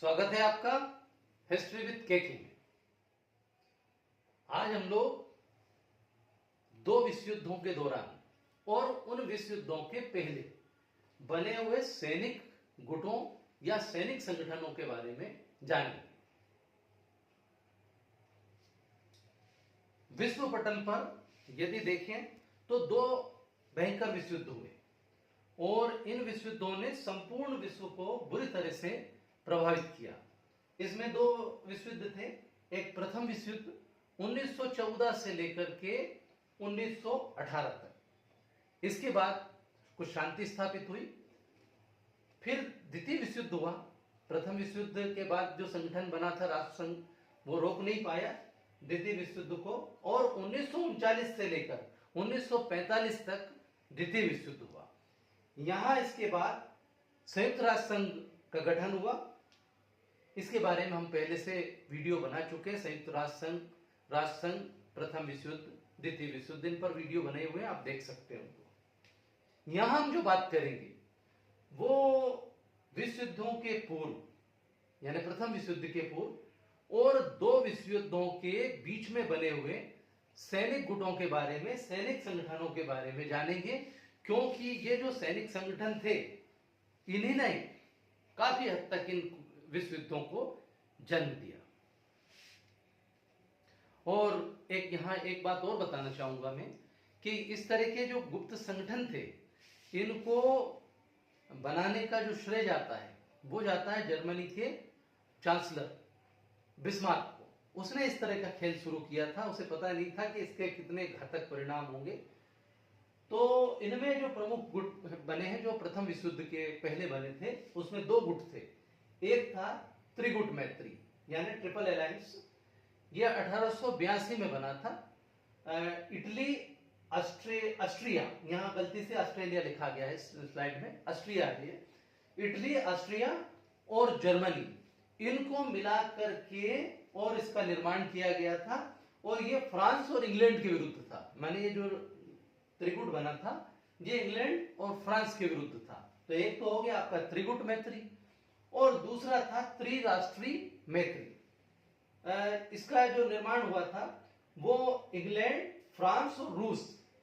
स्वागत है आपका हिस्ट्री विद केकी में। आज हम लोग दो विश्व युद्धों के दौरान और उन विश्व युद्धों के पहले बने हुए सैनिक गुटों या सैनिक संगठनों के बारे में जानेंगे। विश्व पटल पर यदि देखें तो दो भयंकर विश्व युद्ध हुए और इन विश्व युद्धों ने संपूर्ण विश्व को बुरी तरह से प्रभावित किया। इसमें दो विश्व युद्ध थे। एक प्रथम विश्व युद्ध 1914 से लेकर के 1918 तक। इसके बाद कुछ शांति स्थापित हुई। फिर द्वितीय विश्व युद्ध हुआ। प्रथम विश्व युद्ध के बाद जो संगठन बना था राष्ट्र संघ, वो रोक नहीं पाया द्वितीय विश्व युद्ध को, और 1939 से लेकर 1945 तक द्वितीय विश्व युद्ध हुआ। यहां इसके बाद संयुक्त राष्ट्र संघ का गठन हुआ। इसके बारे में हम पहले से वीडियो बना चुके हैं। संयुक्त राष्ट्र संघ, प्रथम विश्व युद्ध, द्वितीय विश्व युद्ध, इन पर वीडियो बने हुए हैं, आप देख सकते हैं उनको। यहां हम जो बात करेंगे वो विश्व युद्धों के पूर्व यानी प्रथम विश्व युद्ध के पूर्व और दो विश्व युद्धों के बीच में बने हुए सैनिक गुटों के बारे में, सैनिक संगठनों के बारे में जानेंगे, क्योंकि ये जो सैनिक संगठन थे इन्हीं ने काफी हद तक इन विश्व युद्धों को जन्म दिया। और यहां एक बात और बताना चाहूंगा मैं कि इस तरह के जो गुप्त संगठन थे इनको बनाने का जो श्रेय जाता है वो जाता है जर्मनी के चांसलर बिस्मार्क को। उसने इस तरह का खेल शुरू किया था। उसे पता नहीं था कि इसके कितने घातक परिणाम होंगे। तो इनमें जो प्रमुख गुट बने हैं जो प्रथम विश्व युद्ध के पहले बने थे, उसमें दो गुट थे। एक था त्रिगुट मैत्री यानी ट्रिपल अलायंस। यह 1882 में बना था। इटली, ऑस्ट्रिया, यहां गलती से ऑस्ट्रेलिया लिखा गया है इस स्लाइड में, ऑस्ट्रिया है। इटली, ऑस्ट्रिया और जर्मनी, इनको मिला करके और इसका निर्माण किया गया था। और यह फ्रांस और इंग्लैंड के विरुद्ध था। माने ये जो त्रिगुट बना था ये इंग्लैंड और फ्रांस के विरुद्ध था। तो एक तो हो गया आपका त्रिगुट मैत्री और दूसरा था त्रिराष्ट्रीय मैत्री। इसका जो निर्माण हुआ था वो इंग्लैंड, फ्रांस और रूस,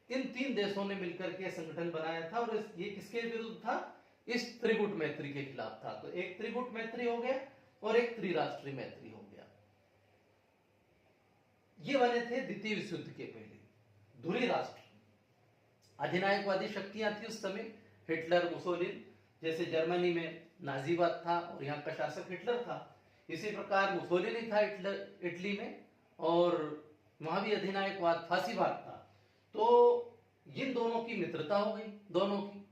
इन तीन देशों ने मिलकर के संगठन बनाया था। और ये किसके विरुद्ध था? इस त्रिगुट मैत्री के खिलाफ था। तो एक त्रिगुट मैत्री हो गया और एक त्रिराष्ट्रीय मैत्री हो गया। ये बने थे द्वितीय विश्व युद्ध के पहले। धुरी राष्ट्र, अधिनायकवादी शक्तियां थी उस समय। हिटलर, मुसोलिनी, जैसे जर्मनी में नाजीवाद था और यहाँ का शासक हिटलर था, इसी प्रकार मुसोलिनी था इटली में, और वहां भी अधिनायकवाद, फासीवाद था। तो इन दोनों की मित्रता हो गई, दोनों की।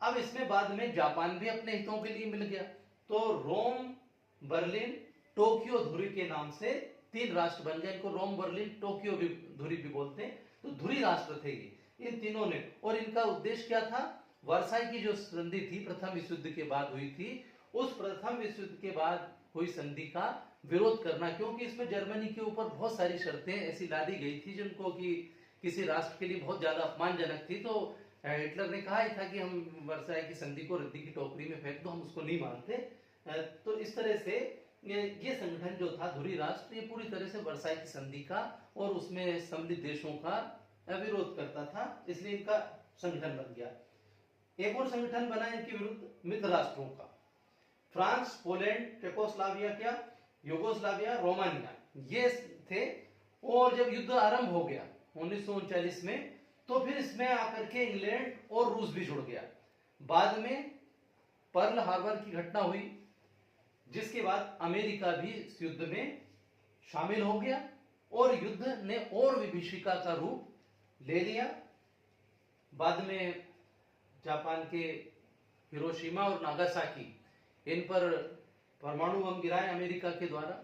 अब इसमें बाद में जापान भी अपने हितों के लिए मिल गया। तो रोम, बर्लिन, टोक्यो धुरी के नाम से तीन राष्ट्र बन गए। इनको रोम, बर्लिन, टोक्यो भी धुरी भी बोलते हैं। तो धुरी राष्ट्र थे ये, इन तीनों ने। और इनका उद्देश्य क्या था? वर्साई की जो संधि थी प्रथम विश्व युद्ध के बाद हुई थी, उस प्रथम विश्व युद्ध के बाद हुई संधि का विरोध करना, क्योंकि इसमें जर्मनी के ऊपर बहुत सारी शर्तें ऐसी ला दी गई थी जिनको कि किसी राष्ट्र के लिए बहुत ज्यादा अपमानजनक थी। तो हिटलर ने कहा ही था कि हम वर्साई की संधि को रद्दी की टोकरी में फेंक दो, हम उसको नहीं मानते। तो इस तरह से ये संगठन जो था धुरी राष्ट्र, ये पूरी तरह से वर्साई की संधि का और उसमें सम्मिलित देशों का विरोध करता था, इसलिए इनका संगठन बन गया। एक और संगठन बना इनके विरुद्ध मित्र राष्ट्रों का। फ्रांस, पोलैंड, चेकोस्लोवाकिया, क्या यूगोस्लाविया, रोमानिया, ये थे। और जब युद्ध आरंभ हो गया 1939 में, तो फिर इसमें आकर के इंग्लैंड और रूस भी जुड़ गया। बाद में पर्ल हार्बर की घटना हुई, जिसके बाद अमेरिका भी इस युद्ध में शामिल हो गया और युद्ध ने और विभीषिका का रूप ले लिया। बाद में जापान के हिरोशिमा और नागासाकी, इन पर परमाणु बम गिराए अमेरिका के द्वारा,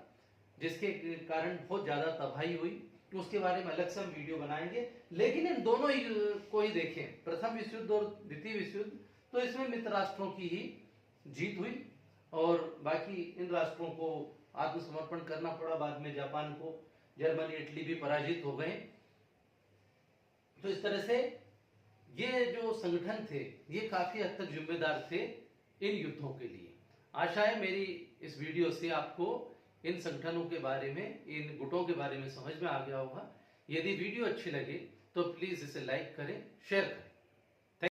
जिसके कारण बहुत ज्यादा तबाही हुई। उसके बारे में अलग से हम वीडियो बनाएंगे। लेकिन इन दोनों ही को ही देखें, प्रथम विश्व युद्ध और द्वितीय विश्व युद्ध, तो इसमें मित्र राष्ट्रों की ही जीत हुई और बाकी इन राष्ट्रों को आत्मसमर्पण करना पड़ा। बाद में जापान को, जर्मनी, इटली भी पराजित हो गए। तो इस तरह से ये जो संगठन थे ये काफी हद तक जिम्मेदार थे इन युद्धों के लिए। आशा है मेरी इस वीडियो से आपको इन संगठनों के बारे में, इन गुटों के बारे में समझ में आ गया होगा। यदि वीडियो अच्छी लगे तो प्लीज इसे लाइक करें, शेयर करें।